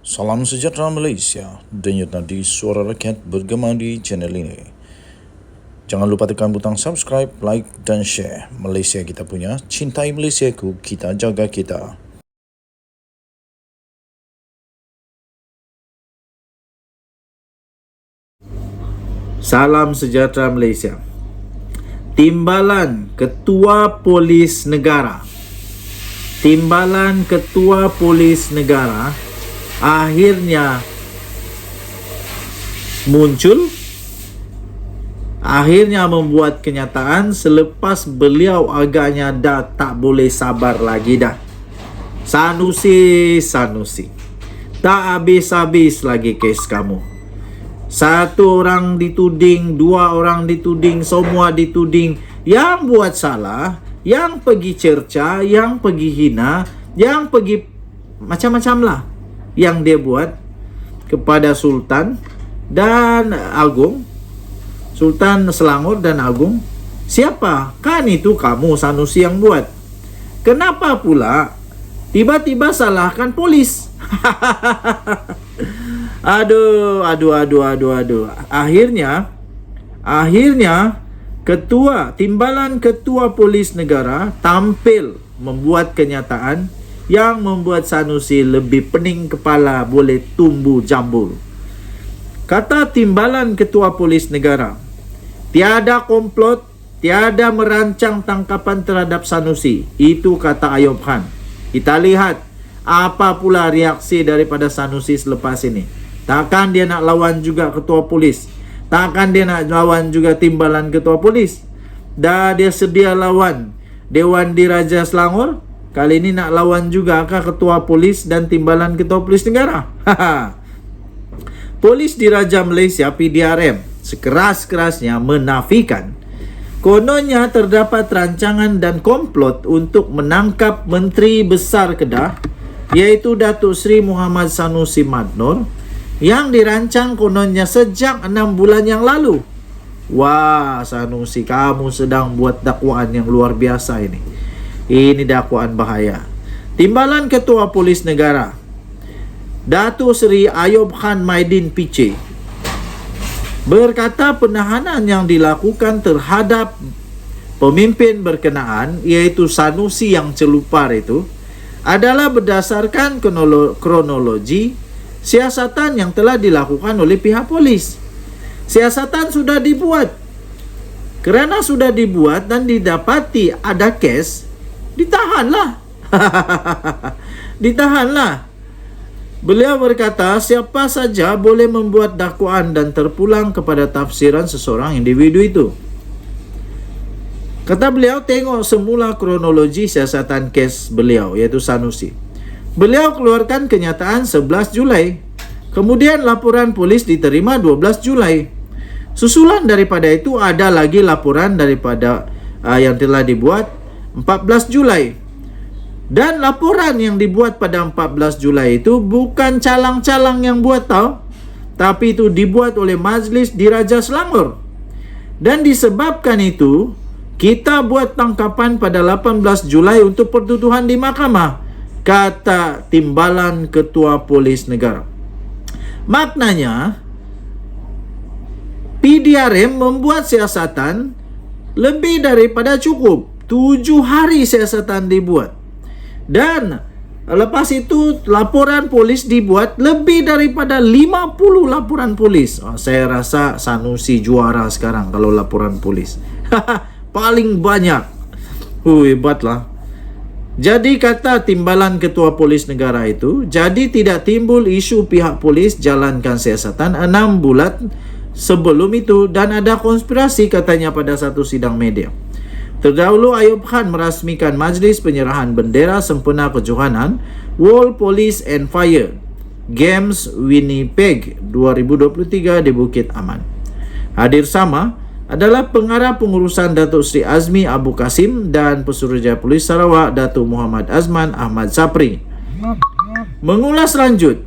Salam sejahtera Malaysia, denyut nadi suara rakyat bergema di channel ini. Jangan lupa tekan butang subscribe, like dan share. Malaysia kita punya, cintai Malaysiaku, kita jaga kita. Salam sejahtera Malaysia. Timbalan Ketua Polis Negara akhirnya muncul, akhirnya membuat kenyataan selepas beliau agaknya dah tak boleh sabar lagi dah. Sanusi, tak habis-habis lagi kes kamu. Satu orang dituding, dua orang dituding, semua dituding. Yang buat salah, yang pergi cerca, yang pergi hina, yang pergi macam-macam lah yang dia buat kepada Sultan dan Agung, Sultan Selangor dan Agung. Siapa? Kan itu kamu, Sanusi, yang buat. Kenapa pula tiba-tiba salahkan polis? Aduh. Akhirnya Timbalan Ketua Polis Negara tampil membuat kenyataan yang membuat Sanusi lebih pening kepala boleh tumbuh jambul. Kata Timbalan Ketua Polis Negara, tiada komplot, tiada merancang tangkapan terhadap Sanusi. Itu kata Ayub Khan. Kita lihat apa pula reaksi daripada Sanusi selepas ini. Takkan dia nak lawan juga ketua polis? Takkan dia nak lawan juga Timbalan Ketua Polis? Dah dia sedia lawan Dewan Diraja Selangor, kali ini nak lawan juga kah Ketua Polis dan Timbalan Ketua Polis Negara? Polis Diraja Malaysia PDRM sekeras-kerasnya menafikan kononnya terdapat rancangan dan komplot untuk menangkap Menteri Besar Kedah, iaitu Datuk Seri Muhammad Sanusi Madnor, yang dirancang kononnya sejak 6 bulan yang lalu. Wah, Sanusi, kamu sedang buat dakwaan yang luar biasa ini. Ini dakwaan bahaya. Timbalan Ketua Polis Negara Datuk Seri Ayub Khan Maidin PC berkata penahanan yang dilakukan terhadap pemimpin berkenaan, iaitu Sanusi yang celupar itu, adalah berdasarkan kronologi siasatan yang telah dilakukan oleh pihak polis. Siasatan sudah dibuat. Kerana sudah dibuat dan didapati ada kes, ditahanlah. Ditahanlah. Beliau berkata siapa saja boleh membuat dakwaan dan terpulang kepada tafsiran seseorang individu itu. Kata beliau, tengok semula kronologi siasatan kes beliau, iaitu Sanusi. Beliau keluarkan kenyataan 11 Julai. Kemudian laporan polis diterima 12 Julai. Susulan daripada itu ada lagi laporan daripada yang telah dibuat 14 Julai. Dan laporan yang dibuat pada 14 Julai itu bukan calang-calang yang buat tau, tapi itu dibuat oleh Majlis Diraja Selangor. Dan disebabkan itu, kita buat tangkapan pada 18 Julai untuk pertuduhan di mahkamah, kata Timbalan Ketua Polis Negara. Maknanya, PDRM membuat siasatan lebih daripada cukup. 7 hari siasatan dibuat. Dan lepas itu laporan polis dibuat lebih daripada 50 laporan polis. Saya rasa Sanusi juara sekarang kalau laporan polis. Paling banyak. Hebatlah. Jadi kata Timbalan Ketua Polis Negara itu, jadi tidak timbul isu pihak polis jalankan siasatan 6 bulan sebelum itu dan ada konspirasi, katanya pada satu sidang media. Terdahulu Ayub Khan merasmikan Majlis Penyerahan Bendera Sempena Kejohanan World Police and Fire Games Winnipeg 2023 di Bukit Aman. Hadir sama adalah Pengarah Pengurusan Datuk Seri Azmi Abu Kasim dan Pesuruhjaya Polis Sarawak Datuk Muhammad Azman Ahmad Sapri. Mengulas lanjut,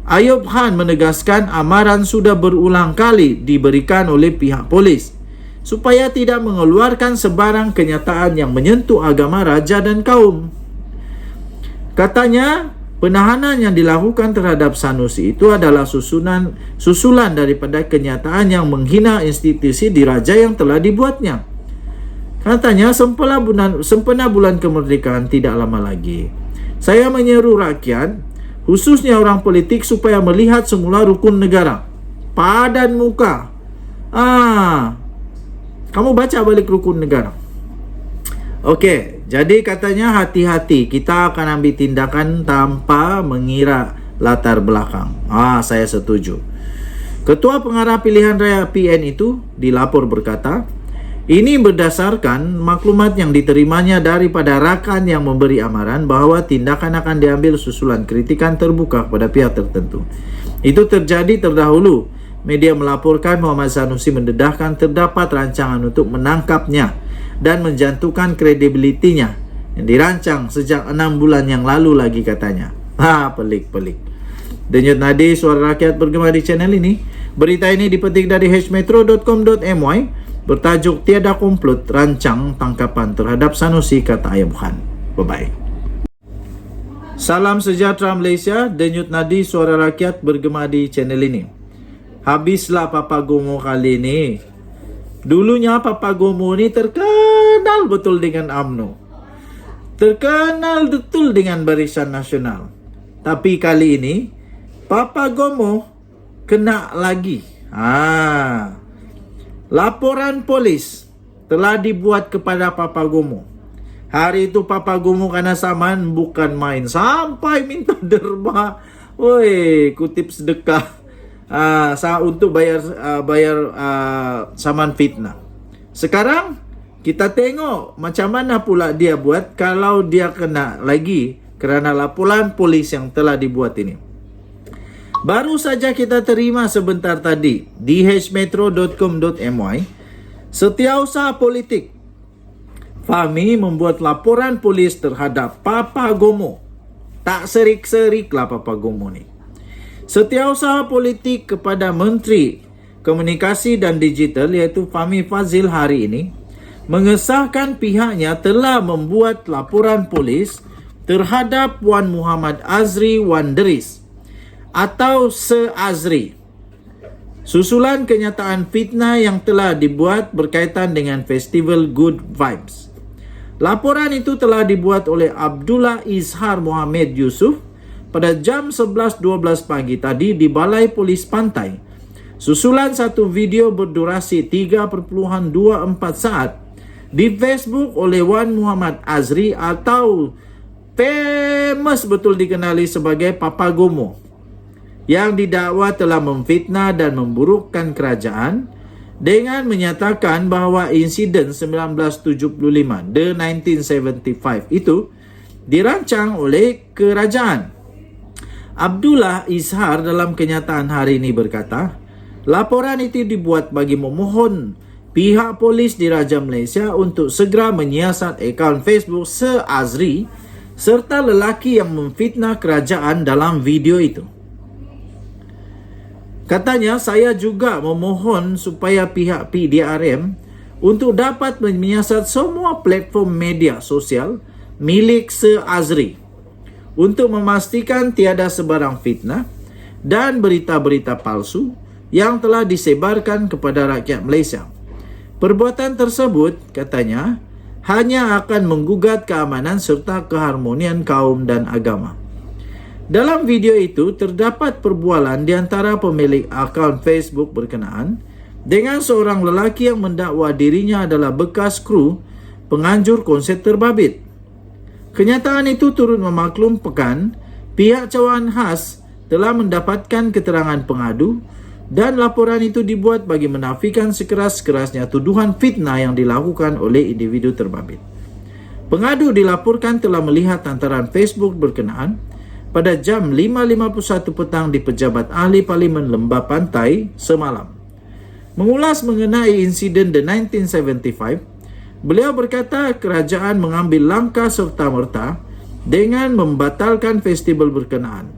Ayub Khan menegaskan amaran sudah berulang kali diberikan oleh pihak polis supaya tidak mengeluarkan sebarang kenyataan yang menyentuh agama, raja dan kaum. Katanya, penahanan yang dilakukan terhadap Sanusi itu adalah susulan daripada kenyataan yang menghina institusi diraja yang telah dibuatnya. Katanya, sempena bulan kemerdekaan tidak lama lagi, saya menyeru rakyat, khususnya orang politik, supaya melihat semula rukun negara. Padan muka. Kamu baca balik rukun negara. Okey, jadi katanya hati-hati, kita akan ambil tindakan tanpa mengira latar belakang. Saya setuju. Ketua Pengarah Pilihan Raya PN itu dilapor berkata, ini berdasarkan maklumat yang diterimanya daripada rakan yang memberi amaran bahawa tindakan akan diambil susulan kritikan terbuka kepada pihak tertentu. Itu terjadi terdahulu. Media melaporkan Muhammad Sanusi mendedahkan terdapat rancangan untuk menangkapnya dan menjatuhkan kredibilitinya yang dirancang sejak 6 bulan yang lalu lagi katanya. Pelik. Denyut Nadi, suara rakyat bergema di channel ini. Berita ini dipetik dari hmetro.com.my bertajuk Tiada Komplot Rancang Tangkapan Terhadap Sanusi, kata Ayub Khan. Bye-bye. Salam sejahtera Malaysia. Denyut Nadi, suara rakyat bergema di channel ini. Habislah Papagomo kali ini. Dulunya Papagomo ni terkenal betul dengan UMNO. Terkenal betul dengan Barisan Nasional. Tapi kali ini Papagomo kena lagi. Laporan polis telah dibuat kepada Papagomo. Hari itu Papagomo kena saman bukan main, sampai minta derma. Kutip sedekah untuk bayar saman fitnah. Sekarang kita tengok macam mana pula dia buat kalau dia kena lagi kerana laporan polis yang telah dibuat ini. Baru saja kita terima sebentar tadi di hmetro.com.my, Setiausaha Politik Fahmi membuat laporan polis terhadap Papagomo. Tak serik-seriklah Papagomo ni. Setiausaha Politik kepada Menteri Komunikasi dan Digital iaitu Fahmi Fadzil hari ini mengesahkan pihaknya telah membuat laporan polis terhadap Wan Muhammad Azri Wan Deris atau Se-Azri, susulan kenyataan fitnah yang telah dibuat berkaitan dengan Festival Good Vibes. Laporan itu telah dibuat oleh Abdullah Izhar Mohamed Yusof pada jam 11.12 pagi tadi di Balai Polis Pantai. Susulan satu video berdurasi 3.24 saat di Facebook oleh Wan Muhammad Azri atau famous betul dikenali sebagai Papagomo, yang didakwa telah memfitnah dan memburukkan kerajaan dengan menyatakan bahawa insiden 1975, the 1975 itu dirancang oleh kerajaan. Abdullah Izhar dalam kenyataan hari ini berkata, laporan itu dibuat bagi memohon pihak polis Diraja Malaysia untuk segera menyiasat akaun Facebook Se-Azri serta lelaki yang memfitnah kerajaan dalam video itu. Katanya, saya juga memohon supaya pihak PDRM untuk dapat menyiasat semua platform media sosial milik Se-Azri untuk memastikan tiada sebarang fitnah dan berita-berita palsu yang telah disebarkan kepada rakyat Malaysia. Perbuatan tersebut, katanya, hanya akan menggugat keamanan serta keharmonian kaum dan agama. Dalam video itu, terdapat perbualan di antara pemilik akaun Facebook berkenaan dengan seorang lelaki yang mendakwa dirinya adalah bekas kru penganjur konsert terbabit. Kenyataan itu turut memaklumkan pihak cawangan khas telah mendapatkan keterangan pengadu dan laporan itu dibuat bagi menafikan sekeras-kerasnya tuduhan fitnah yang dilakukan oleh individu terbabit. Pengadu dilaporkan telah melihat hantaran Facebook berkenaan pada jam 5.51 petang di Pejabat Ahli Parlimen Lembah Pantai semalam. Mengulas mengenai insiden The 1975, beliau berkata kerajaan mengambil langkah serta-merta dengan membatalkan festival berkenaan.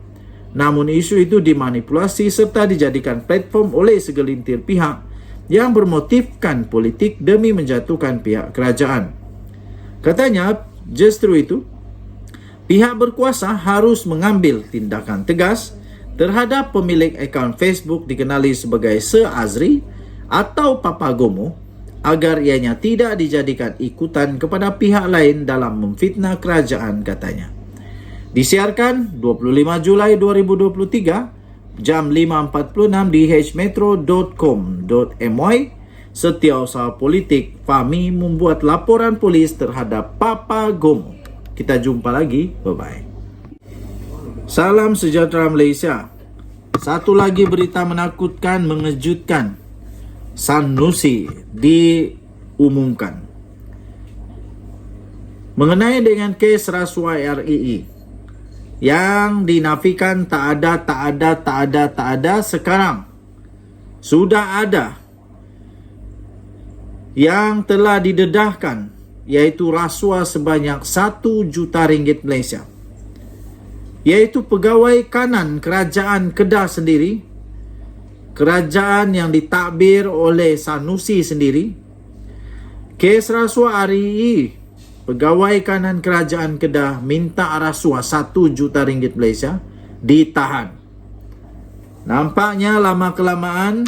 Namun isu itu dimanipulasi serta dijadikan platform oleh segelintir pihak yang bermotifkan politik demi menjatuhkan pihak kerajaan. Katanya, justru itu, pihak berkuasa harus mengambil tindakan tegas terhadap pemilik akaun Facebook dikenali sebagai Sir Azri atau Papa Gomo agar ianya tidak dijadikan ikutan kepada pihak lain dalam memfitnah kerajaan, katanya. Disiarkan 25 Julai 2023 jam 5.46 di hmetro.com.my. Setiausaha politik Fahmi membuat laporan polis terhadap Papa Gomo. Kita jumpa lagi. Bye-bye. Salam sejahtera Malaysia. Satu lagi berita menakutkan, mengejutkan. Sanusi diumumkan mengenai dengan kes rasuah REE yang dinafikan tak ada. Sekarang sudah ada yang telah didedahkan, yaitu rasuah sebanyak 1 juta ringgit Malaysia, yaitu pegawai kanan kerajaan Kedah sendiri, kerajaan yang ditadbir oleh Sanusi sendiri. Kes rasuah REE, pegawai kanan kerajaan Kedah minta rasuah 1 juta ringgit Malaysia, ditahan. Nampaknya lama kelamaan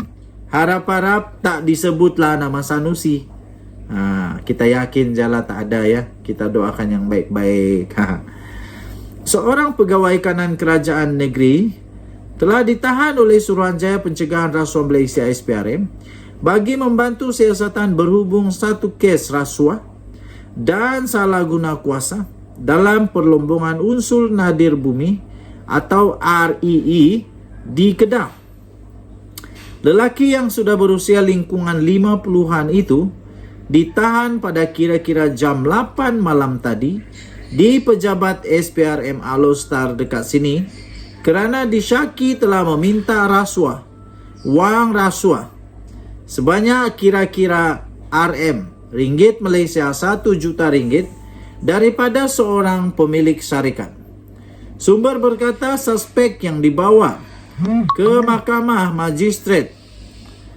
harap-harap tak disebutlah nama Sanusi. Kita yakin jala tak ada ya. Kita doakan yang baik-baik. Seorang pegawai kanan kerajaan negeri telah ditahan oleh Suruhanjaya Pencegahan Rasuah Malaysia SPRM bagi membantu siasatan berhubung satu kes rasuah dan salah guna kuasa dalam perlombongan unsur nadir bumi atau REE di Kedah. Lelaki yang sudah berusia lingkungan 50-an itu ditahan pada kira-kira jam 8 malam tadi di pejabat SPRM Alostar dekat sini kerana disyaki telah meminta rasuah, wang rasuah sebanyak kira-kira ringgit Malaysia 1 juta ringgit daripada seorang pemilik syarikat. Sumber berkata suspek yang dibawa ke mahkamah magistrat.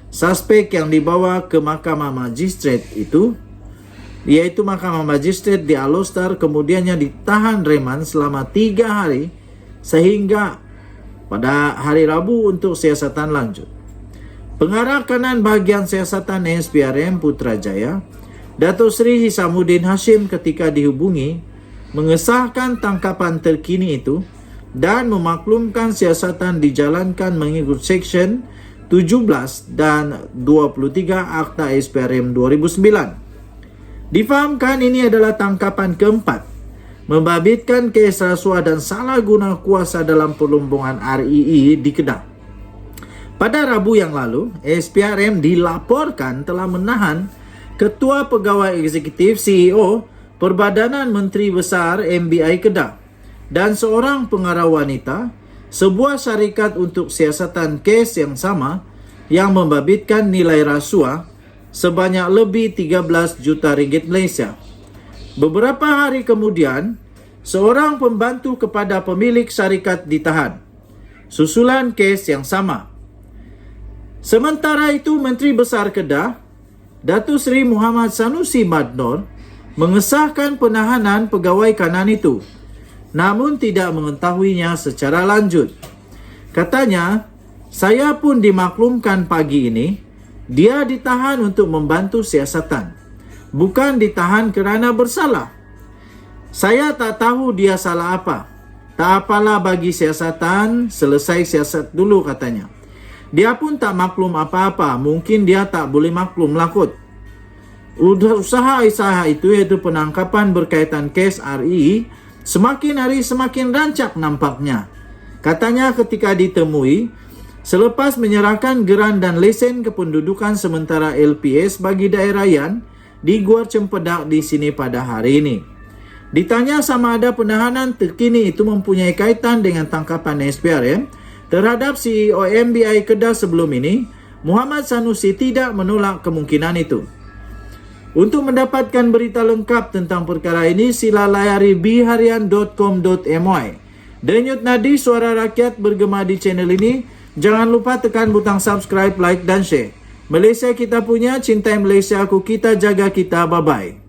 Suspek yang dibawa ke mahkamah magistrat itu, iaitu mahkamah magistrat di Alostar, kemudiannya ditahan reman selama 3 hari sehingga pada hari Rabu untuk siasatan lanjut. Pengarah kanan bahagian siasatan SPRM Putrajaya, Datuk Seri Hisamuddin Hashim, ketika dihubungi mengesahkan tangkapan terkini itu dan memaklumkan siasatan dijalankan mengikut Seksyen 17 dan 23 Akta SPRM 2009. Difahamkan ini adalah tangkapan keempat membabitkan kes rasuah dan salah guna kuasa dalam perlombongan REE di Kedah. Pada Rabu yang lalu, SPRM dilaporkan telah menahan Ketua Pegawai Eksekutif CEO Perbadanan Menteri Besar MBI Kedah dan seorang pengarah wanita, sebuah syarikat untuk siasatan kes yang sama yang membabitkan nilai rasuah sebanyak lebih 13 juta ringgit Malaysia. Beberapa hari kemudian, seorang pembantu kepada pemilik syarikat ditahan, susulan kes yang sama. Sementara itu, Menteri Besar Kedah, Datuk Seri Muhammad Sanusi Madnor, mengesahkan penahanan pegawai kanan itu, namun tidak mengetahuinya secara lanjut. Katanya, saya pun dimaklumkan pagi ini, dia ditahan untuk membantu siasatan, bukan ditahan kerana bersalah. Saya tak tahu dia salah apa. Tak apalah bagi siasatan, selesai siasat dulu, katanya. Dia pun tak maklum apa-apa, mungkin dia tak boleh maklum lah kot. Usaha itu, iaitu penangkapan berkaitan kes REE, semakin hari semakin rancak nampaknya. Katanya ketika ditemui, selepas menyerahkan geran dan lesen kependudukan sementara LPS bagi daerah Yan di Gua Cempedak di sini pada hari ini. Ditanya sama ada penahanan terkini itu mempunyai kaitan dengan tangkapan SPRM terhadap CEO MBI Kedah sebelum ini, Muhammad Sanusi tidak menolak kemungkinan itu. Untuk mendapatkan berita lengkap tentang perkara ini, sila layari bharian.com.my. Denyut nadi suara rakyat bergema di channel ini. Jangan lupa tekan butang subscribe, like dan share. Malaysia kita punya, cintai Malaysia aku, kita jaga kita. Bye-bye.